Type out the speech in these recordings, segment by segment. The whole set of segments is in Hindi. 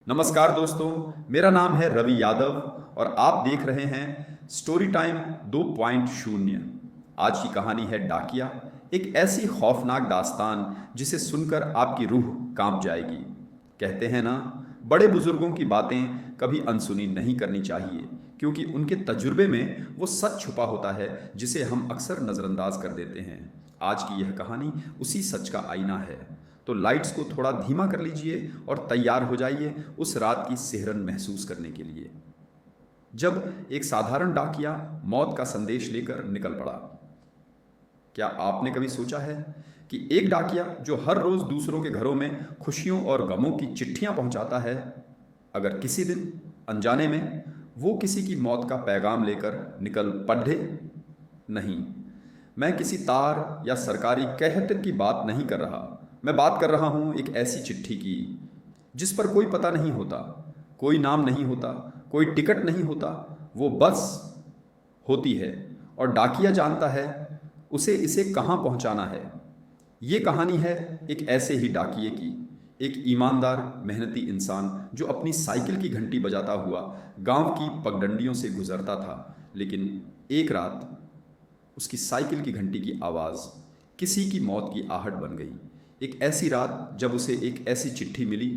नमस्कार दोस्तों, मेरा नाम है रवि यादव और आप देख रहे हैं स्टोरी टाइम 2.0। आज की कहानी है डाकिया, एक ऐसी खौफनाक दास्तान जिसे सुनकर आपकी रूह कांप जाएगी। कहते हैं ना, बड़े बुजुर्गों की बातें कभी अनसुनी नहीं करनी चाहिए, क्योंकि उनके तजुर्बे में वो सच छुपा होता है जिसे हम अक्सर नज़रअंदाज कर देते हैं। आज की यह कहानी उसी सच का आईना है। तो लाइट्स को थोड़ा धीमा कर लीजिए और तैयार हो जाइए उस रात की सिहरन महसूस करने के लिए, जब एक साधारण डाकिया मौत का संदेश लेकर निकल पड़ा। क्या आपने कभी सोचा है कि एक डाकिया जो हर रोज दूसरों के घरों में खुशियों और गमों की चिट्ठियां पहुंचाता है, अगर किसी दिन अनजाने में वो किसी की मौत का पैगाम लेकर निकल पड़े? नहीं, मैं किसी तार या सरकारी कहत की बात नहीं कर रहा। मैं बात कर रहा हूं एक ऐसी चिट्ठी की जिस पर कोई पता नहीं होता, कोई नाम नहीं होता, कोई टिकट नहीं होता, वो बस होती है और डाकिया जानता है उसे इसे कहाँ पहुँचाना है। ये कहानी है एक ऐसे ही डाकिये की, एक ईमानदार मेहनती इंसान जो अपनी साइकिल की घंटी बजाता हुआ गांव की पगडंडियों से गुजरता था। लेकिन एक रात उसकी साइकिल की घंटी की आवाज़ किसी की मौत की आहट बन गई। एक ऐसी रात जब उसे एक ऐसी चिट्ठी मिली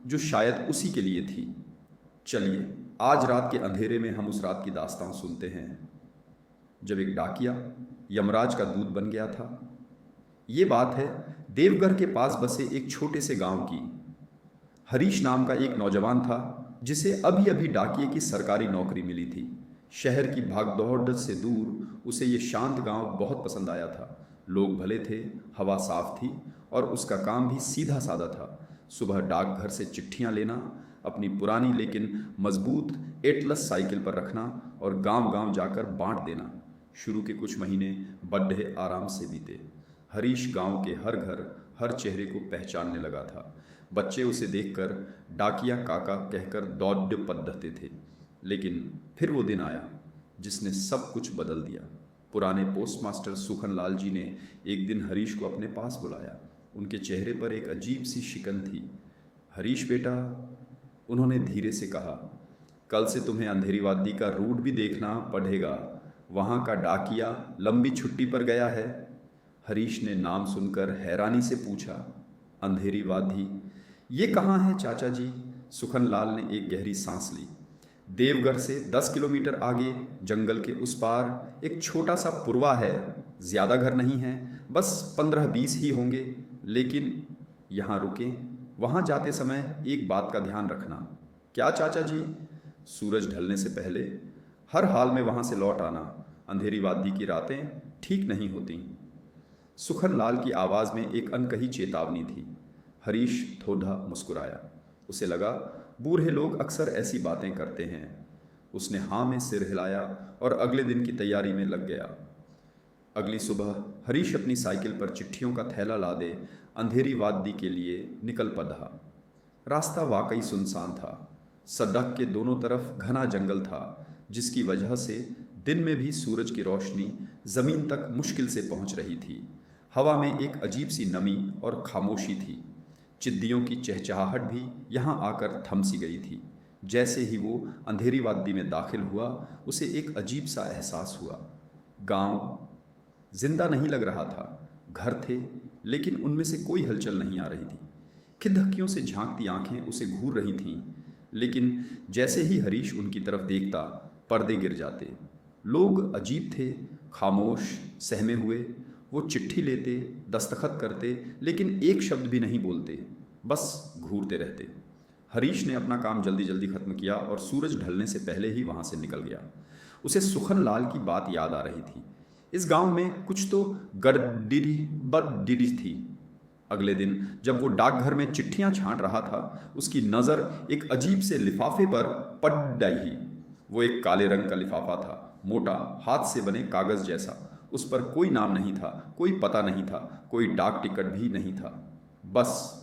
जो शायद उसी के लिए थी। चलिए आज रात के अंधेरे में हम उस रात की दास्तान सुनते हैं जब एक डाकिया यमराज का दूत बन गया था। ये बात है देवघर के पास बसे एक छोटे से गांव की। हरीश नाम का एक नौजवान था जिसे अभी अभी डाकिये की सरकारी नौकरी मिली थी। शहर की भागदौड़ से दूर उसे ये शांत गांव बहुत पसंद आया था। लोग भले थे, हवा साफ थी और उसका काम भी सीधा साधा था। सुबह डाकघर से चिट्ठियां लेना, अपनी पुरानी लेकिन मजबूत एटलस साइकिल पर रखना और गांव-गांव जाकर बांट देना। शुरू के कुछ महीने बड़े आराम से बीते। हरीश गांव के हर घर, हर चेहरे को पहचानने लगा था। बच्चे उसे देखकर डाकिया काका कहकर दौड़ पड़ते थे। लेकिन फिर वो दिन आया जिसने सब कुछ बदल दिया। पुराने पोस्टमास्टर सुखन लाल जी ने एक दिन हरीश को अपने पास बुलाया। उनके चेहरे पर एक अजीब सी शिकन थी। हरीश बेटा, उन्होंने धीरे से कहा, कल से तुम्हें अंधेरी वादी का रूट भी देखना पड़ेगा। वहाँ का डाकिया लंबी छुट्टी पर गया है। हरीश ने नाम सुनकर हैरानी से पूछा, अंधेरी वादी, ये कहाँ है चाचा जी? सुखन लाल ने एक गहरी सांस ली। देवघर से 10 किलोमीटर आगे जंगल के उस पार एक छोटा सा पुरवा है। ज़्यादा घर नहीं है, बस 15-20 ही होंगे। लेकिन यहाँ रुकें, वहाँ जाते समय एक बात का ध्यान रखना। क्या चाचा जी? सूरज ढलने से पहले हर हाल में वहाँ से लौट आना। अंधेरी वादी की रातें ठीक नहीं होती। सुखन लाल की आवाज़ में एक अनकही चेतावनी थी। हरीश थोड़ा मुस्कुराया। उसे लगा बूढ़े लोग अक्सर ऐसी बातें करते हैं। उसने हाँ में सिर हिलाया और अगले दिन की तैयारी में लग गया। अगली सुबह हरीश अपनी साइकिल पर चिट्ठियों का थैला लादे अंधेरी वादी के लिए निकल पड़ा। रास्ता वाकई सुनसान था। सड़क के दोनों तरफ घना जंगल था, जिसकी वजह से दिन में भी सूरज की रोशनी ज़मीन तक मुश्किल से पहुंच रही थी। हवा में एक अजीब सी नमी और खामोशी थी। चिद्दियों की चहचहाहट भी यहाँ आकर थम सी गई थी। जैसे ही वो अंधेरी वादी में दाखिल हुआ, उसे एक अजीब सा एहसास हुआ। गांव जिंदा नहीं लग रहा था। घर थे, लेकिन उनमें से कोई हलचल नहीं आ रही थी। खिदहकियों से झांकती आंखें उसे घूर रही थीं, लेकिन जैसे ही हरीश उनकी तरफ देखता, पर्दे गिर जाते। लोग अजीब थे, खामोश, सहमे हुए। वो चिट्ठी लेते, दस्तखत करते, लेकिन एक शब्द भी नहीं बोलते, बस घूरते रहते। हरीश ने अपना काम जल्दी जल्दी खत्म किया और सूरज ढलने से पहले ही वहाँ से निकल गया। उसे सुखन लाल की बात याद आ रही थी। इस गांव में कुछ तो गड़बड़ी थी। अगले दिन जब वो डाकघर में चिट्ठियां छांट रहा था, उसकी नज़र एक अजीब से लिफाफे पर पड़ गई। वो एक काले रंग का लिफाफा था, मोटा, हाथ से बने कागज़ जैसा। उस पर कोई नाम नहीं था, कोई पता नहीं था, कोई डाक टिकट भी नहीं था। बस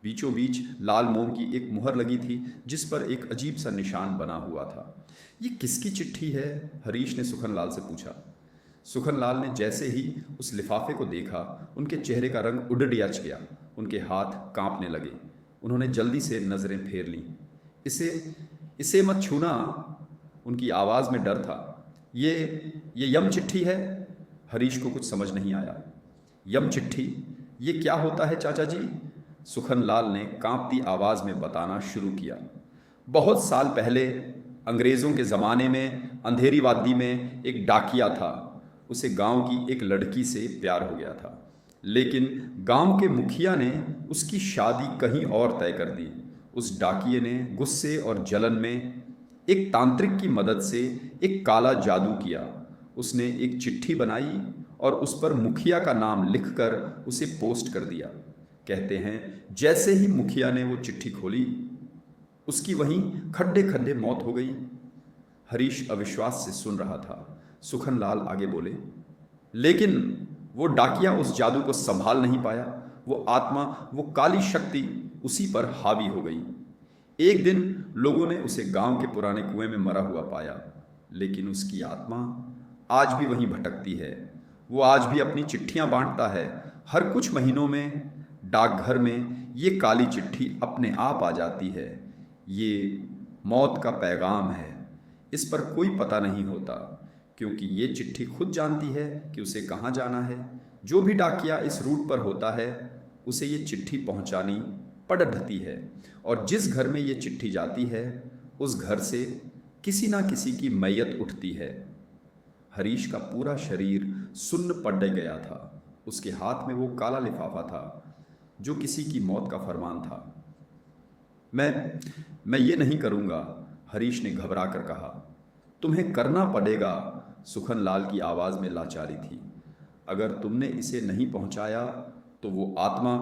बीचों बीच लाल मोम की एक मुहर लगी थी, जिस पर एक अजीब सा निशान बना हुआ था। ये किसकी चिट्ठी है? हरीश ने सुखन लाल से पूछा। सुखन लाल ने जैसे ही उस लिफाफे को देखा, उनके चेहरे का रंग उड़ गया। उनके हाथ कांपने लगे। उन्होंने जल्दी से नज़रें फेर लीं। इसे इसे मत छूना। उनकी आवाज़ में डर था। ये यम चिट्ठी है। हरीश को कुछ समझ नहीं आया। यम चिट्ठी, ये क्या होता है चाचा जी? सुखनलाल ने कांपती आवाज़ में बताना शुरू किया। बहुत साल पहले अंग्रेज़ों के ज़माने में अंधेरी वादी में एक डाकिया था। उसे गांव की एक लड़की से प्यार हो गया था, लेकिन गांव के मुखिया ने उसकी शादी कहीं और तय कर दी। उस डाकिये ने गुस्से और जलन में एक तांत्रिक की मदद से एक काला जादू किया। उसने एक चिट्ठी बनाई और उस पर मुखिया का नाम लिखकर उसे पोस्ट कर दिया। कहते हैं जैसे ही मुखिया ने वो चिट्ठी खोली, उसकी वहीं खड्डे खड्डे मौत हो गई। हरीश अविश्वास से सुन रहा था। सुखनलाल आगे बोले, लेकिन वो डाकिया उस जादू को संभाल नहीं पाया। वो आत्मा, वो काली शक्ति उसी पर हावी हो गई। एक दिन लोगों ने उसे गांव के पुराने कुएं में मरा हुआ पाया, लेकिन उसकी आत्मा आज भी वहीं भटकती है। वो आज भी अपनी चिट्ठियां बांटता है। हर कुछ महीनों में डाकघर में ये काली चिट्ठी अपने आप आ जाती है। ये मौत का पैगाम है। इस पर कोई पता नहीं होता, क्योंकि ये चिट्ठी खुद जानती है कि उसे कहाँ जाना है। जो भी डाकिया इस रूट पर होता है, उसे ये चिट्ठी पहुँचानी पड़ ढती है, और जिस घर में ये चिट्ठी जाती है, उस घर से किसी ना किसी की मैयत उठती है। हरीश का पूरा शरीर सुन्न पड़ गया था। उसके हाथ में वो काला लिफाफा था जो किसी की मौत का फरमान था। मैं ये नहीं करूँगा, हरीश ने घबरा कर कहा। तुम्हें करना पड़ेगा, सुखनलाल की आवाज़ में लाचारी थी। अगर तुमने इसे नहीं पहुंचाया तो वो आत्मा,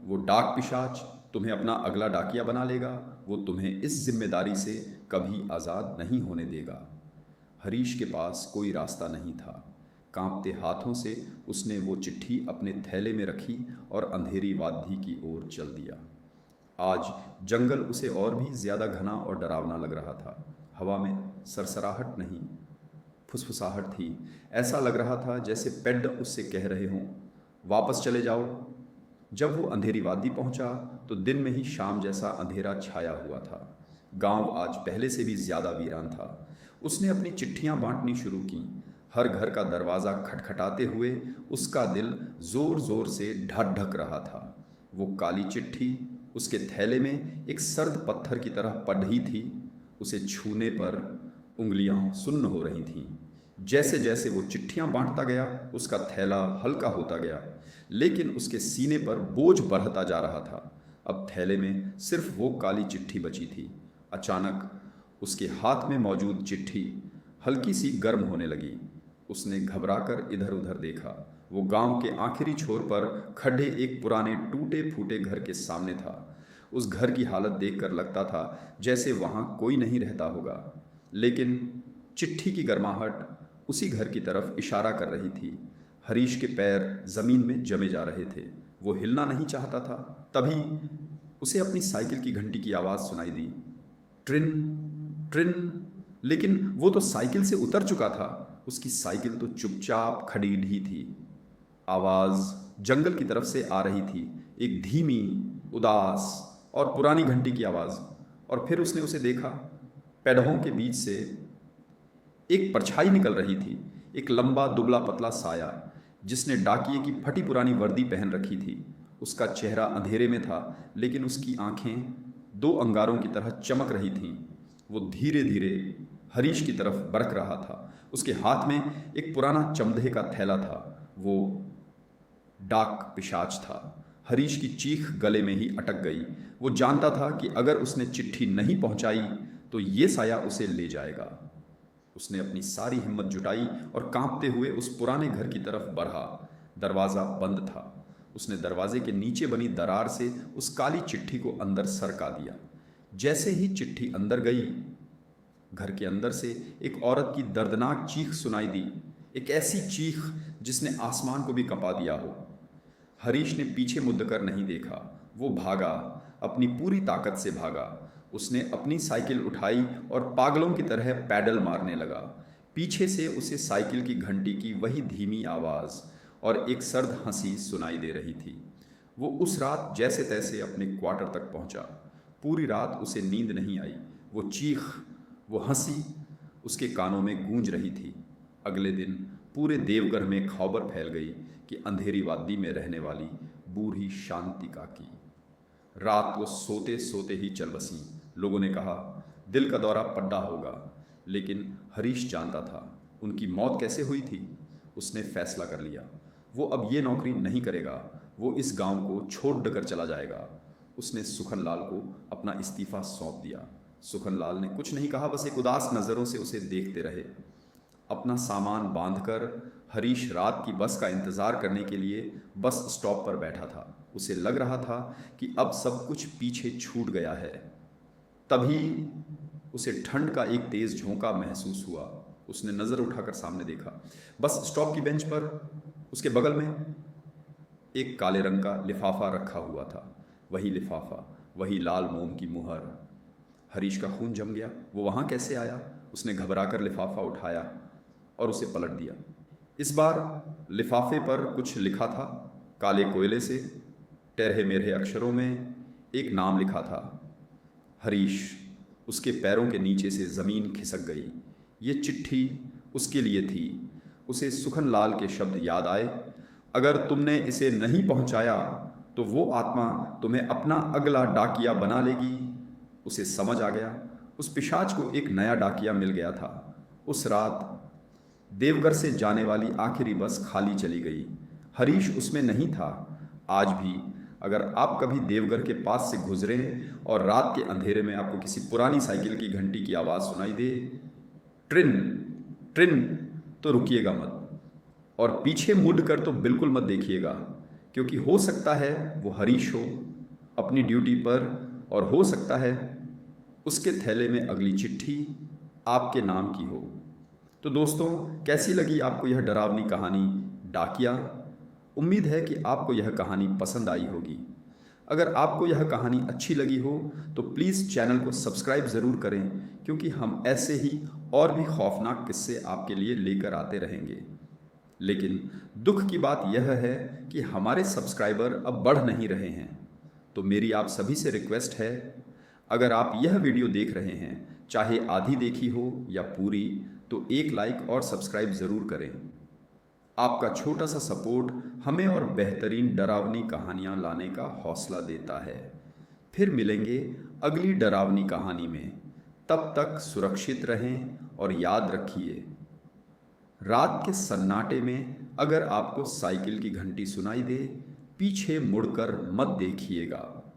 वो डाक पिशाच तुम्हें अपना अगला डाकिया बना लेगा। वो तुम्हें इस जिम्मेदारी से कभी आज़ाद नहीं होने देगा। हरीश के पास कोई रास्ता नहीं था। कांपते हाथों से उसने वो चिट्ठी अपने थैले में रखी और अंधेरी वादी की ओर चल दिया। आज जंगल उसे और भी ज़्यादा घना और डरावना लग रहा था। हवा में सरसराहट नहीं, फुसफुसाहट थी। ऐसा लग रहा था जैसे पेड़ उससे कह रहे हों, वापस चले जाओ। जब वो अंधेरी वादी पहुंचा तो दिन में ही शाम जैसा अंधेरा छाया हुआ था। गांव आज पहले से भी ज़्यादा वीरान था। उसने अपनी चिट्ठियां बांटनी शुरू की। हर घर का दरवाज़ा खटखटाते हुए उसका दिल ज़ोर ज़ोर से ढक रहा था। वो काली चिट्ठी उसके थैले में एक सर्द पत्थर की तरह पड़ ही थी। उसे छूने पर उंगलियां सुन्न हो रही थीं। जैसे जैसे वो चिट्ठियां बांटता गया, उसका थैला हल्का होता गया, लेकिन उसके सीने पर बोझ बढ़ता जा रहा था। अब थैले में सिर्फ वो काली चिट्ठी बची थी। अचानक उसके हाथ में मौजूद चिट्ठी हल्की सी गर्म होने लगी। उसने घबराकर इधर उधर देखा। वो गांव के आखिरी छोर पर खड़े एक पुराने टूटे फूटे घर के सामने था। उस घर की हालत देखकर लगता था जैसे वहाँ कोई नहीं रहता होगा, लेकिन चिट्ठी की गर्माहट उसी घर की तरफ इशारा कर रही थी। हरीश के पैर ज़मीन में जमे जा रहे थे। वो हिलना नहीं चाहता था। तभी उसे अपनी साइकिल की घंटी की आवाज़ सुनाई दी, ट्रिन ट्रिन। लेकिन वो तो साइकिल से उतर चुका था। उसकी साइकिल तो चुपचाप खड़ी ही थी। आवाज़ जंगल की तरफ से आ रही थी, एक धीमी, उदास और पुरानी घंटी की आवाज़। और फिर उसने उसे देखा। पेड़ों के बीच से एक परछाई निकल रही थी, एक लंबा दुबला पतला साया जिसने डाकिये की फटी पुरानी वर्दी पहन रखी थी। उसका चेहरा अंधेरे में था, लेकिन उसकी आंखें दो अंगारों की तरह चमक रही थीं। वो धीरे धीरे हरीश की तरफ बरक रहा था। उसके हाथ में एक पुराना चमड़े का थैला था। वो डाक पिशाच था। हरीश की चीख गले में ही अटक गई। वो जानता था कि अगर उसने चिट्ठी नहीं पहुंचाई तो ये साया उसे ले जाएगा। उसने अपनी सारी हिम्मत जुटाई और कांपते हुए उस पुराने घर की तरफ बढ़ा। दरवाज़ा बंद था। उसने दरवाजे के नीचे बनी दरार से उस काली चिट्ठी को अंदर सरका दिया। जैसे ही चिट्ठी अंदर गई, घर के अंदर से एक औरत की दर्दनाक चीख सुनाई दी, एक ऐसी चीख जिसने आसमान को भी कंपा दिया हो। हरीश ने पीछे मुड़कर नहीं देखा। वो भागा, अपनी पूरी ताकत से भागा। उसने अपनी साइकिल उठाई और पागलों की तरह पैडल मारने लगा। पीछे से उसे साइकिल की घंटी की वही धीमी आवाज़ और एक सर्द हंसी सुनाई दे रही थी। वो उस रात जैसे तैसे अपने क्वार्टर तक पहुंचा। पूरी रात उसे नींद नहीं आई। वो चीख, वो हंसी उसके कानों में गूंज रही थी। अगले दिन पूरे देवघर में खबर फैल गई कि अंधेरी वादी में रहने वाली बूढ़ी शांति काकी रात को सोते सोते ही चल बसी। लोगों ने कहा दिल का दौरा पड्डा होगा, लेकिन हरीश जानता था उनकी मौत कैसे हुई थी। उसने फैसला कर लिया, वो अब ये नौकरी नहीं करेगा, वो इस गांव को छोड़ कर चला जाएगा। उसने सुखनलाल को अपना इस्तीफा सौंप दिया। सुखनलाल ने कुछ नहीं कहा, बस एक उदास नज़रों से उसे देखते रहे। अपना सामान बांधकर हरीश रात की बस का इंतज़ार करने के लिए बस स्टॉप पर बैठा था। उसे लग रहा था कि अब सब कुछ पीछे छूट गया है। तभी उसे ठंड का एक तेज़ झोंका महसूस हुआ। उसने नज़र उठाकर सामने देखा। बस स्टॉप की बेंच पर उसके बगल में एक काले रंग का लिफाफा रखा हुआ था। वही लिफाफा, वही लाल मोम की मुहर। हरीश का खून जम गया। वो वहाँ कैसे आया? उसने घबराकर लिफाफा उठाया और उसे पलट दिया। इस बार लिफाफे पर कुछ लिखा था। काले कोयले से टेढ़े मेढ़े अक्षरों में एक नाम लिखा था, हरीश। उसके पैरों के नीचे से ज़मीन खिसक गई। ये चिट्ठी उसके लिए थी। उसे सुखनलाल के शब्द याद आए, अगर तुमने इसे नहीं पहुंचाया तो वो आत्मा तुम्हें अपना अगला डाकिया बना लेगी। उसे समझ आ गया, उस पिशाच को एक नया डाकिया मिल गया था। उस रात देवघर से जाने वाली आखिरी बस खाली चली गई। हरीश उसमें नहीं था। आज भी अगर आप कभी देवघर के पास से गुजरें और रात के अंधेरे में आपको किसी पुरानी साइकिल की घंटी की आवाज़ सुनाई दे, ट्रिन ट्रिन, तो रुकिएगा मत और पीछे मुड़ कर तो बिल्कुल मत देखिएगा, क्योंकि हो सकता है वो हरीश हो अपनी ड्यूटी पर, और हो सकता है उसके थैले में अगली चिट्ठी आपके नाम की हो। तो दोस्तों, कैसी लगी आपको यह डरावनी कहानी डाकिया? उम्मीद है कि आपको यह कहानी पसंद आई होगी। अगर आपको यह कहानी अच्छी लगी हो तो प्लीज़ चैनल को सब्सक्राइब ज़रूर करें, क्योंकि हम ऐसे ही और भी खौफनाक किस्से आपके लिए लेकर आते रहेंगे। लेकिन दुख की बात यह है कि हमारे सब्सक्राइबर अब बढ़ नहीं रहे हैं। तो मेरी आप सभी से रिक्वेस्ट है, अगर आप यह वीडियो देख रहे हैं, चाहे आधी देखी हो या पूरी, तो एक लाइक और सब्सक्राइब ज़रूर करें। आपका छोटा सा सपोर्ट हमें और बेहतरीन डरावनी कहानियाँ लाने का हौसला देता है। फिर मिलेंगे अगली डरावनी कहानी में। तब तक सुरक्षित रहें और याद रखिए, रात के सन्नाटे में अगर आपको साइकिल की घंटी सुनाई दे, पीछे मुड़कर मत देखिएगा।